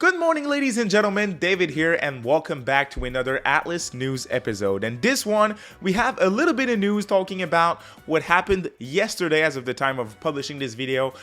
Good morning, ladies and gentlemen, David here, and welcome back to another Atlus news episode. And this one, we have a little bit of news talking about what happened yesterday as of the time of publishing this video.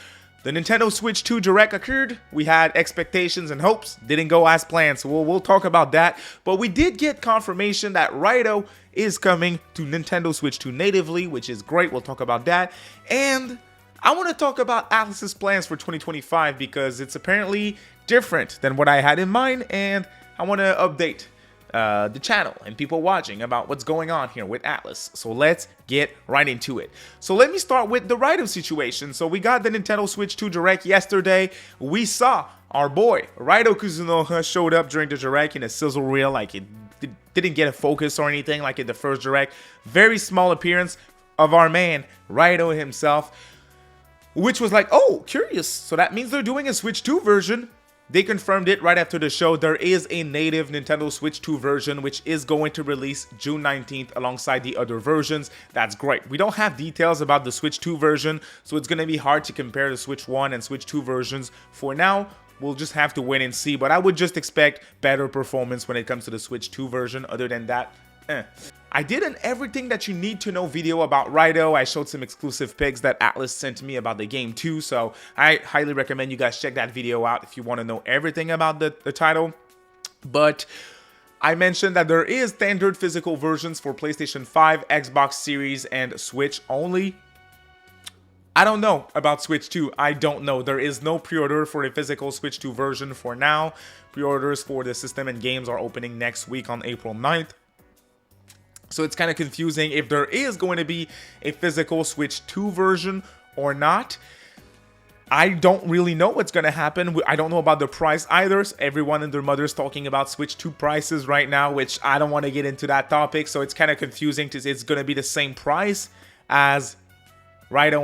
The Nintendo Switch 2 Direct occurred. We had expectations and hopes, didn't go as planned, so we'll talk about that. But we did get confirmation that RAIDOU is coming to Nintendo Switch 2 natively, which is great. We'll talk about that. And I want to talk about Atlus's plans for 2025 because it's apparently different than what I had in mind, and I want to update the channel and people watching about what's going on here with Atlus. So let's get right into it. So let me start with the RAIDOU situation. So we got the Nintendo Switch 2 Direct yesterday. We saw our boy RAIDOU Kuzunoha showed up during the Direct in a sizzle reel, like it didn't get a focus or anything like in the first Direct. Very small appearance of our man RAIDOU himself, which was like, oh, curious. So that means they're doing a Switch 2 version. They confirmed it right after the show. There is a native Nintendo Switch 2 version, which is going to release June 19th alongside the other versions. That's great. We don't have details about the Switch 2 version, so it's going to be hard to compare the Switch 1 and Switch 2 versions. For now, we'll just have to wait and see, but I would just expect better performance when it comes to the Switch 2 version. Other than that, I did an everything that you need to know video about RAIDOU. I showed some exclusive pics that Atlus sent me about the game too, so I highly recommend you guys check that video out if you want to know everything about the title. But I mentioned that there is standard physical versions for PlayStation 5, Xbox Series, and Switch only. I don't know about Switch 2. I don't know. There is no pre-order for a physical Switch 2 version for now. Pre-orders for the system and games are opening next week on April 9th. So it's kind of confusing if there is going to be a physical Switch 2 version or not. I don't really know what's going to happen. I don't know about the price either. So everyone and their mother's talking about Switch 2 prices right now, which I don't want to get into that topic. So it's kind of confusing because it's going to be the same price as RAIDOU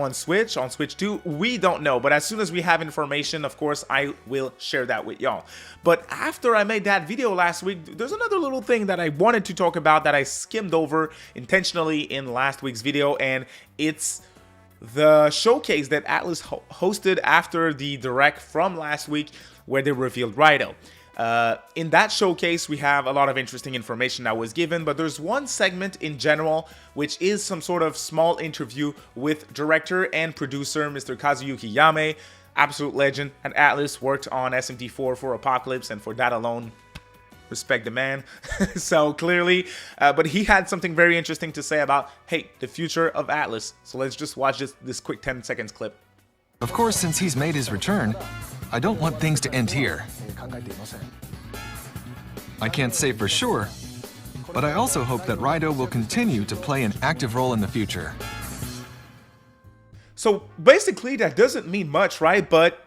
on Switch 2, we don't know. But as soon as we have information, of course, I will share that with y'all. But after I made that video last week, there's another little thing that I wanted to talk about that I skimmed over intentionally in last week's video, and it's the showcase that Atlus hosted after the Direct from last week where they revealed RAIDOU. In that showcase, we have a lot of interesting information that was given, but there's one segment in general, which is some sort of small interview with director and producer Mr. Kazuyuki Yame, absolute legend at Atlus, worked on SMT4 for Apocalypse, and for that alone, respect the man. So clearly, but he had something very interesting to say about, hey, the future of Atlus. So let's just watch this quick 10 seconds clip. Of course, since he's made his return, I don't want things to end here. I can't say for sure, but I also hope that RAIDOU will continue to play an active role in the future. So basically, that doesn't mean much, right? But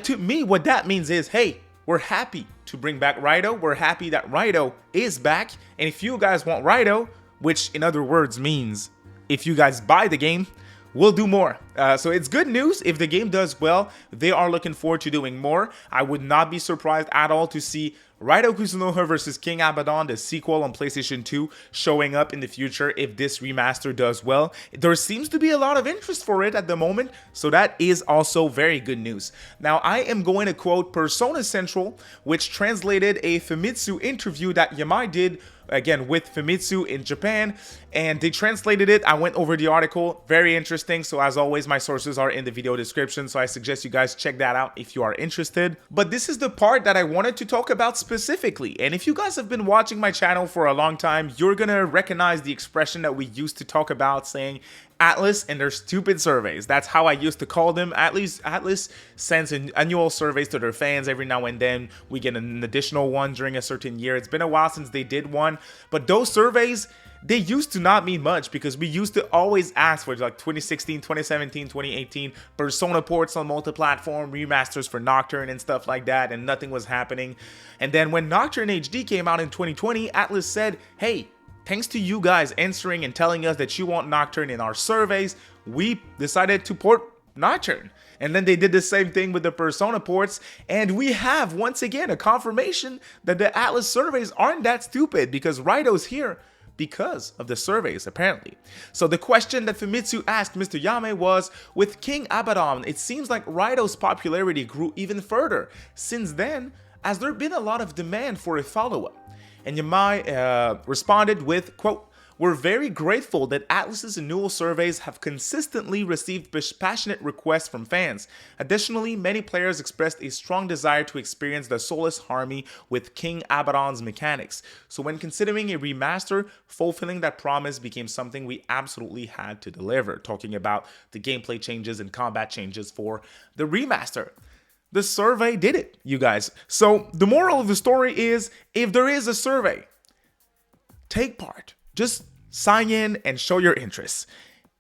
to me, what that means is, hey, we're happy to bring back RAIDOU. We're happy that RAIDOU is back. And if you guys want RAIDOU, which in other words means if you guys buy the game, we'll do more. So it's good news. If the game does well, they are looking forward to doing more. I would not be surprised at all to see RAIDOU Kuzunoha vs. King Abaddon, the sequel on PlayStation 2, showing up in the future if this remaster does well. There seems to be a lot of interest for it at the moment, so that is also very good news. Now, I am going to quote Persona Central, which translated a Famitsu interview that Yamai did again with Famitsu in Japan, and they translated it. I went over the article, very interesting. So as always, my sources are in the video description, so I suggest you guys check that out if you are interested. But this is the part that I wanted to talk about specifically, and if you guys have been watching my channel for a long time, you're gonna recognize the expression that we used to talk about, saying Atlus and their stupid surveys. That's how I used to call them. Atlus sends annual surveys to their fans every now and then. We get an additional one during a certain year. It's been a while since they did one, but those surveys, they used to not mean much because we used to always ask for like 2016, 2017, 2018 Persona ports on multi-platform, remasters for Nocturne and stuff like that, and nothing was happening. And then when Nocturne HD came out in 2020, Atlus said, hey, thanks to you guys answering and telling us that you want Nocturne in our surveys, we decided to port Nocturne. And then they did the same thing with the Persona ports, and we have once again a confirmation that the Atlus surveys aren't that stupid because RAIDOU's here because of the surveys, apparently. So the question that Famitsu asked Mr. Yame was, with King Abaddon, it seems like RAIDOU's popularity grew even further. Since then, as there been a lot of demand for a follow-up. And Yamai responded with, quote, "We're very grateful that Atlus's annual surveys have consistently received passionate requests from fans. Additionally, many players expressed a strong desire to experience the Soulless Army with King Abaddon's mechanics. So when considering a remaster, fulfilling that promise became something we absolutely had to deliver," talking about the gameplay changes and combat changes for the remaster. The survey did it, you guys. So the moral of the story is, if there is a survey, take part. Just sign in and show your interest.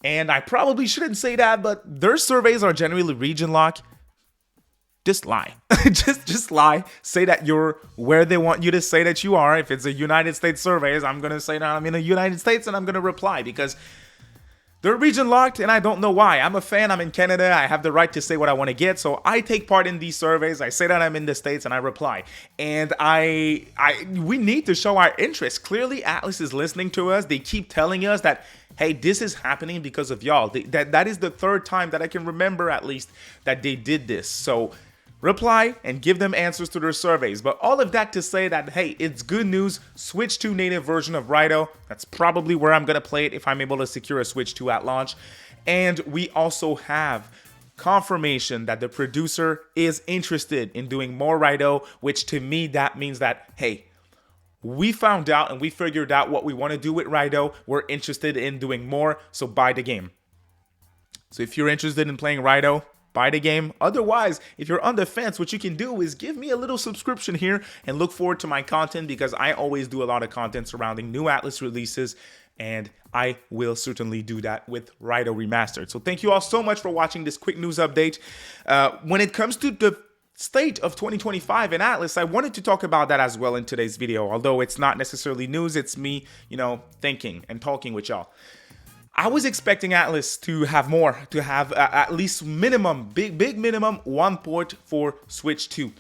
And I probably shouldn't say that, but their surveys are generally region locked. Just lie. just lie. Say that you're where they want you to say that you are. If it's a United States surveys, I'm going to say that I'm in the United States and I'm going to reply because they're region locked and I don't know why. I'm a fan, I'm in Canada, I have the right to say what I want to get, so I take part in these surveys, I say that I'm in the States and I reply. And we need to show our interest. Clearly Atlus is listening to us. They keep telling us that, hey, this is happening because of y'all. That is the third time that I can remember at least that they did this. So reply and give them answers to their surveys. But all of that to say that, hey, it's good news. Switch 2 native version of RAIDOU. That's probably where I'm going to play it if I'm able to secure a Switch 2 at launch. And we also have confirmation that the producer is interested in doing more RAIDOU, which to me, that means that, hey, we found out and we figured out what we want to do with RAIDOU. We're interested in doing more, so buy the game. So if you're interested in playing RAIDOU, buy the game. Otherwise, if you're on the fence, what you can do is give me a little subscription here and look forward to my content, because I always do a lot of content surrounding new Atlus releases, and I will certainly do that with RAIDOU Remastered. So thank you all so much for watching this quick news update. When it comes to the state of 2025 in Atlus, I wanted to talk about that as well in today's video. Although it's not necessarily news, it's me, thinking and talking with y'all. I was expecting Atlus to have more, to have at least minimum, big minimum, one port for Switch 2.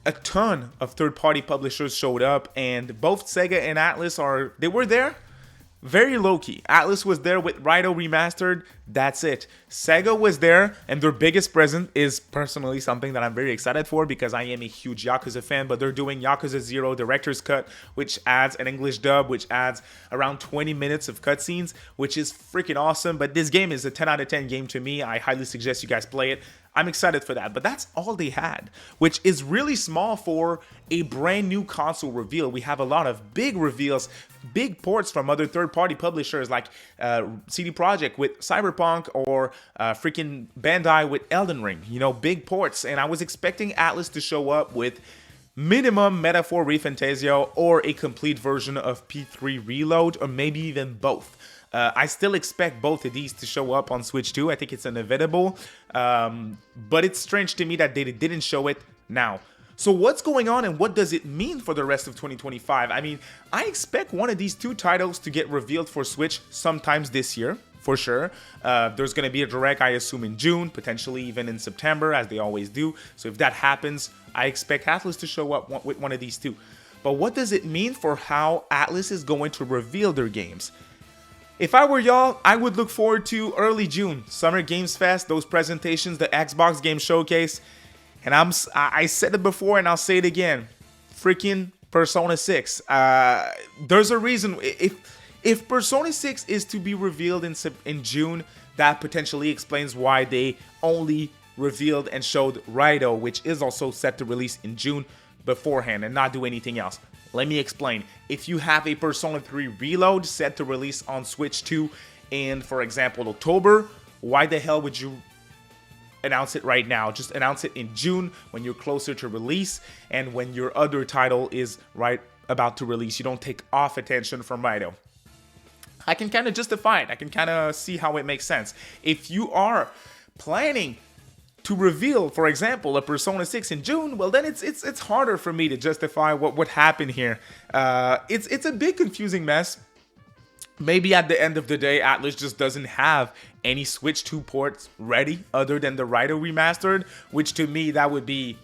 A ton of third-party publishers showed up, and both Sega and Atlus were there. Very low-key. Atlus was there with RAIDOU Remastered, that's it. Sega was there, and their biggest present is personally something that I'm very excited for because I am a huge Yakuza fan, but they're doing Yakuza 0 Director's Cut, which adds an English dub, which adds around 20 minutes of cutscenes, which is freaking awesome. But this game is a 10 out of 10 game to me. I highly suggest you guys play it. I'm excited for that, but that's all they had, which is really small for a brand new console reveal. We have a lot of big reveals, big ports from other third-party publishers like CD Projekt with Cyberpunk or freaking Bandai with Elden Ring, big ports. And I was expecting Atlus to show up with minimum Metaphor ReFantazio or a complete version of P3 Reload, or maybe even both. I still expect both of these to show up on Switch 2. I think it's inevitable, but it's strange to me that they didn't show it now. So what's going on and what does it mean for the rest of 2025? I mean, I expect one of these two titles to get revealed for Switch sometimes this year, for sure. There's going to be a direct, I assume, in June, potentially even in September, as they always do. So if that happens, I expect Atlus to show up with one of these two. But what does it mean for how Atlus is going to reveal their games? If I were y'all, I would look forward to early June, Summer Games Fest, those presentations, the Xbox Game Showcase. And I said it before and I'll say it again. Freaking Persona 6. There's a reason. If Persona 6 is to be revealed in June, that potentially explains why they only revealed and showed RAIDOU, which is also set to release in June, beforehand and not do anything else. Let me explain. If you have a Persona 3 Reload set to release on Switch 2 in, for example, October, why the hell would you announce it right now? Just announce it in June when you're closer to release and when your other title is right about to release. You don't take off attention from RAIDOU. I can kind of justify it. I can kind of see how it makes sense. If you are planning to reveal, for example, a Persona 6 in June, well then it's harder for me to justify what happened here. It's a big confusing mess. Maybe at the end of the day, Atlus just doesn't have any Switch 2 ports ready other than the RAIDOU Remastered, which to me that would be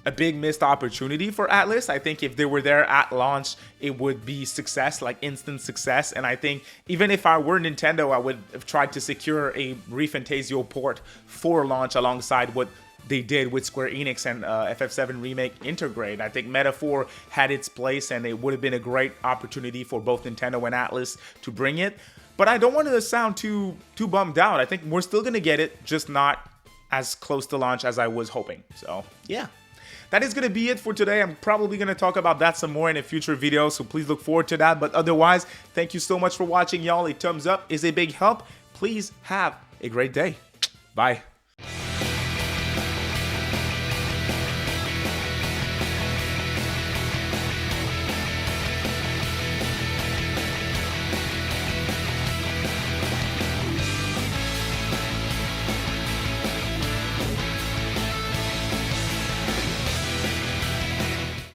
a big missed opportunity for Atlus. I think if they were there at launch, it would be success, like instant success. And I think even if I were Nintendo, I would have tried to secure a ReFantazio port for launch alongside what they did with Square Enix and FF7 Remake integrate. I think Metaphor had its place, and it would have been a great opportunity for both Nintendo and Atlus to bring it. But I don't want to sound too bummed out. I think we're still going to get it, just not as close to launch as I was hoping. So, yeah. That is going to be it for today. I'm probably going to talk about that some more in a future video, so please look forward to that. But otherwise, thank you so much for watching, y'all. A thumbs up is a big help. Please have a great day. Bye.